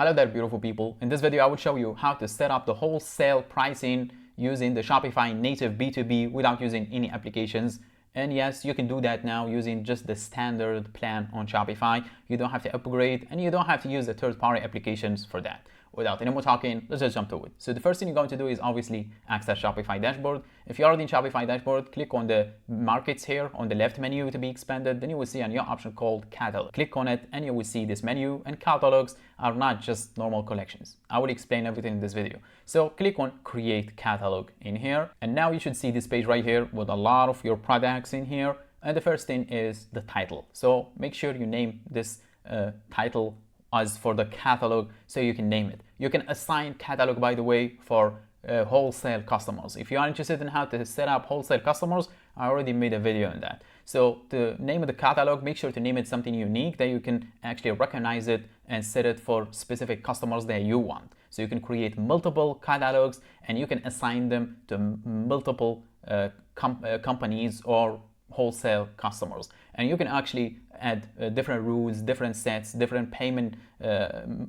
Hello there, beautiful people. In this video, I will show you how to set up the wholesale pricing using the Shopify native B2B without using any applications. And yes, you can do that now using just the standard plan on Shopify. You don't have to upgrade and you don't have to use the third-party applications for that. Without any more talking, let's just jump to it. So the first thing you're going to do is obviously access Shopify dashboard. If you're already in Shopify dashboard, click on the markets here on the left menu to be expanded. Then you will see a new option called catalog. Click on it and you will see this menu, and catalogs are not just normal collections. I will explain everything in this video. So click on create catalog in here. And now you should see this page right here with a lot of your products in here. And the first thing is the title. So make sure you name this title as for the catalog so you can name it. You can assign catalog, by the way, for wholesale customers. If you are interested in how to set up wholesale customers, I already made a video on that. So the name of the catalog, make sure to name it something unique that you can actually recognize it and set it for specific customers that you want. So you can create multiple catalogs and you can assign them to multiple companies or wholesale customers, and you can actually add different rules, different sets, different payment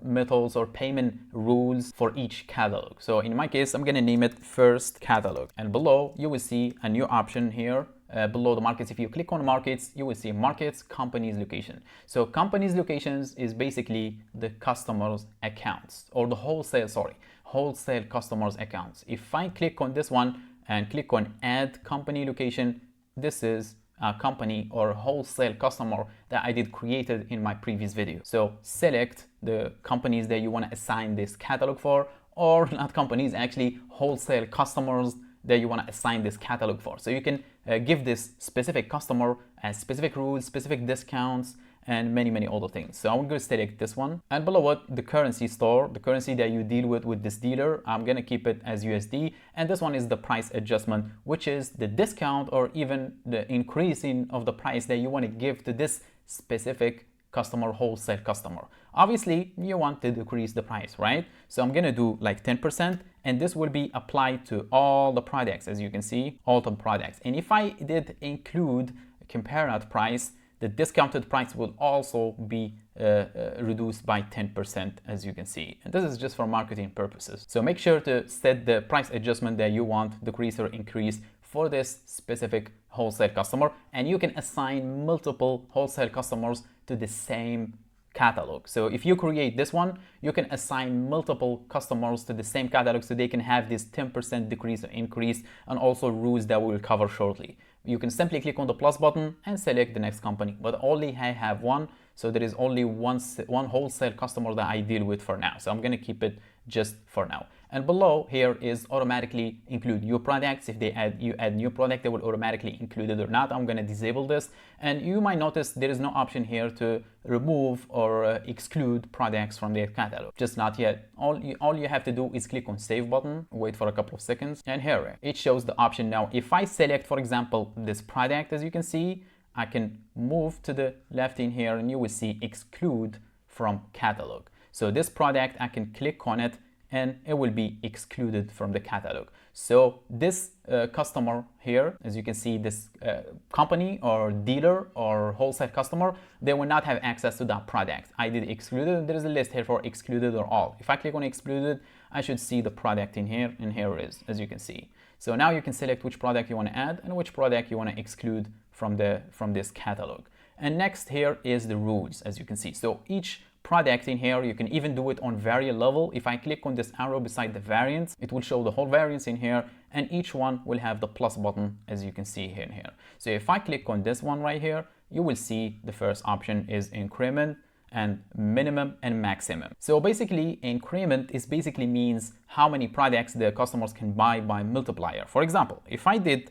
methods or payment rules for each catalog. So in my case, I'm going to name it first catalog, and below you will see a new option here below the markets. If you click on markets, you will see markets, companies, location. So companies locations is basically the customers accounts, or the wholesale customers accounts. If I click on this one and click on add company location, this is a company or wholesale customer that I did created in my previous video. So select the companies that you want to assign this catalog for, or not companies, actually wholesale customers that you want to assign this catalog for. So you can give this specific customer specific rules, specific discounts, and many other things. So I'm going to select this one, and below it, the currency store, the currency that you deal with this dealer, I'm going to keep it as USD. And this one is the price adjustment, which is the discount or even the increasing of the price that you want to give to this specific customer, wholesale customer. Obviously, you want to decrease the price, right? So I'm going to do like 10%, and this will be applied to all the products, as you can see, all the products. And if I did include compare at price, the discounted price will also be reduced by 10%, as you can see. And this is just for marketing purposes. So make sure to set the price adjustment that you want, decrease or increase, for this specific wholesale customer. And you can assign multiple wholesale customers to the same catalog. So if you create this one, you can assign multiple customers to the same catalog so they can have this 10% decrease or increase, and also rules that we will cover shortly. You can simply click on the plus button and select the next company, but only I have one, so there is only one wholesale customer that I deal with for now. So I'm going to keep it just for now. And below here is automatically include new products. If you add new product, they will automatically include it or not. I'm going to disable this, and you might notice there is no option here to remove or exclude products from their catalog. Just not yet. All you have to do is click on save button, wait for a couple of seconds, and here it shows the option. Now if I select, for example, this product, as you can see, I can move to the left in here and you will see exclude from catalog. So this product, I can click on it and it will be excluded from the catalog. So this customer here, as you can see, this company or dealer or wholesale customer, they will not have access to that product. I did excluded. There is a list here for excluded or all. If I click on excluded, I should see the product in here, and here it is, as you can see. So now you can select which product you want to add and which product you want to exclude from this catalog. And next here is the rules, as you can see. So each product in here, you can even do it on variant level. If I click on this arrow beside the variants, it will show the whole variants in here, and each one will have the plus button, as you can see here and here. So if I click on this one right here, you will see the first option is increment and minimum and maximum. So basically, increment is basically means how many products the customers can buy by multiplier. For example, if I did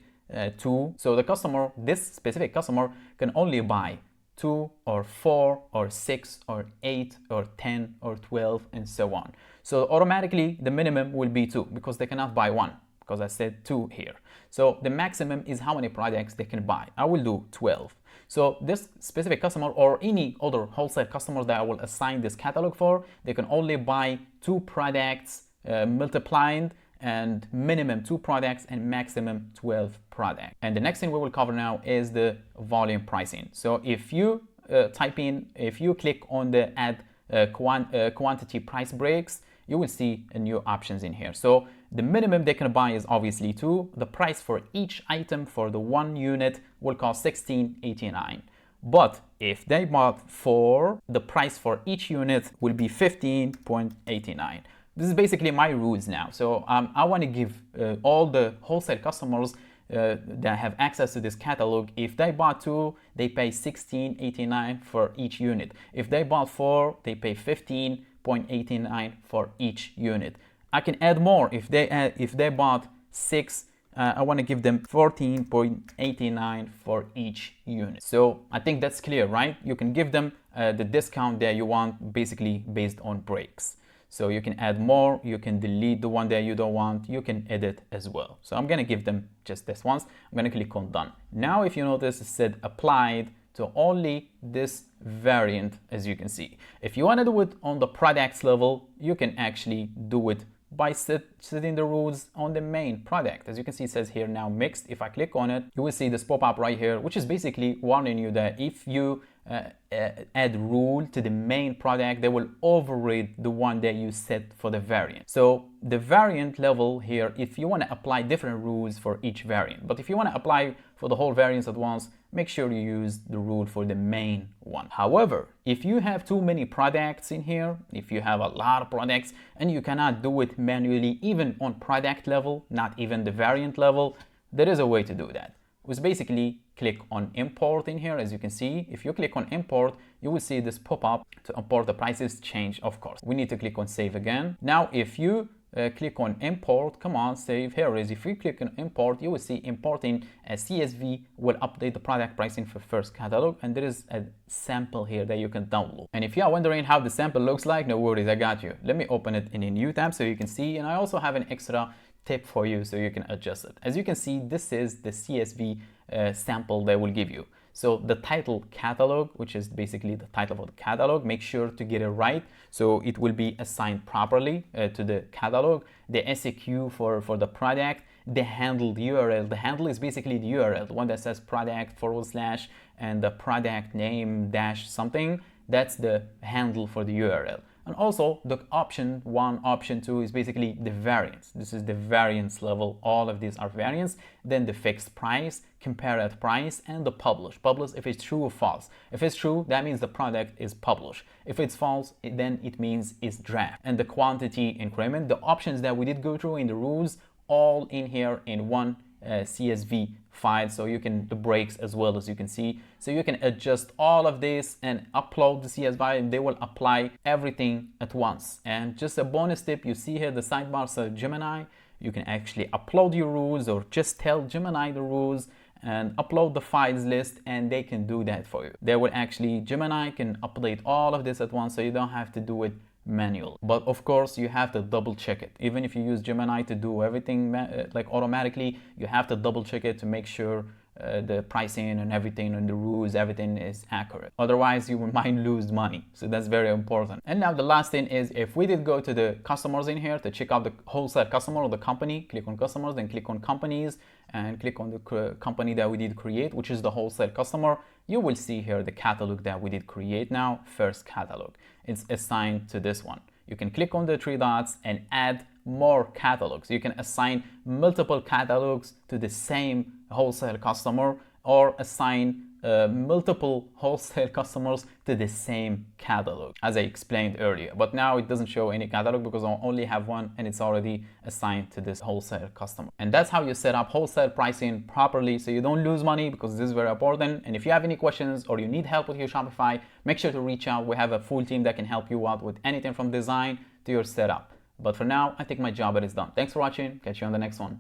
2, so the customer, this specific customer, can only buy 2 or 4 or 6 or 8 or 10 or 12 and so on. So automatically the minimum will be 2 because they cannot buy 1, because I said 2 here. So the maximum is how many products they can buy. I will do 12. So this specific customer or any other wholesale customer that I will assign this catalog for, they can only buy 2 products multiplied, and minimum 2 products and maximum 12 products. And the next thing we will cover now is the volume pricing. So if you if you click on the add quantity price breaks, you will see new options in here. So the minimum they can buy is obviously 2. The price for each item for the 1 unit will cost $16.89. But if they bought 4, the price for each unit will be $15.89. This is basically my rules now. So I want to give all the wholesale customers that have access to this catalog, if they bought 2, they pay $16.89 for each unit. If they bought 4, they pay $15.89 for each unit. I can add more. If they bought 6, I want to give them $14.89 for each unit. So I think that's clear, right? You can give them the discount that you want, basically based on breaks. So you can add more, you can delete the one that you don't want, you can edit as well. So I'm gonna give them just this once. I'm gonna click on done. Now if you notice, it said applied to only this variant, as you can see. If you wanna do it on the products level, you can actually do it by setting the rules on the main product. As you can see, it says here now mixed. If I click on it, you will see this pop-up right here, which is basically warning you that if you add rule to the main product, they will override the one that you set for the variant. So the variant level here, if you want to apply different rules for each variant, but if you want to apply for the whole variants at once, make sure you use the rule for the main one. However, if you have too many products in here, if you have a lot of products and you cannot do it manually, even on product level, not even the variant level, there is a way to do that. Was basically click on import in here. As you can see, if you click on import, you will see this pop up to import the prices change. Of course, we need to click on save again. Now, if you click on import, come on, save, here is. If you click on import, you will see importing a CSV will update the product pricing for first catalog, and there is a sample here that you can download. And if you are wondering how the sample looks like, no worries, I got you. Let me open it in a new tab so you can see, and I also have an extra tip for you so you can adjust it. As you can see, this is the CSV sample they will give you. So the title catalog, which is basically the title of the catalog, make sure to get it right so it will be assigned properly to the catalog. The SAQ for the product, the handle, the URL. The handle is basically the URL, the one that says product / and the product name dash something. That's the handle for the URL. And also the option 1, option 2 is basically the variance. This is the variance level. All of these are variants. Then the fixed price, comparative price, and the publish. Publish if it's true or false. If it's true, that means the product is published. If it's false, then it means it's draft. And the quantity increment, the options that we did go through in the rules, all in here in one CSV file, so you can the breaks as well, as you can see, so you can adjust all of this and upload the CSV, and they will apply everything at once. And just a bonus tip, you see here the sidebar says Gemini. You can actually upload your rules or just tell Gemini the rules and upload the files list, and they can do that for you. They will actually, Gemini can update all of this at once, so you don't have to do it manual. But of course, you have to double check it. Even if you use Gemini to do everything like automatically, you have to double check it to make sure the pricing and everything and the rules, everything is accurate. Otherwise, you might lose money. So that's very important. And now the last thing is, if we did go to the customers in here to check out the wholesale customer or the company, click on customers, then click on companies and click on the company that we did create, which is the wholesale customer. You will see here the catalog that we did create now, first catalog. It's assigned to this one. You can click on the 3 dots and add more catalogs. You can assign multiple catalogs to the same wholesale customer, or assign multiple wholesale customers to the same catalog, as I explained earlier. But now it doesn't show any catalog because I only have one and it's already assigned to this wholesale customer. And that's how you set up wholesale pricing properly so you don't lose money, because this is very important. And if you have any questions or you need help with your Shopify, make sure to reach out. We have a full team that can help you out with anything from design to your setup. But for now, I think my job is done. Thanks for watching. Catch you on the next one.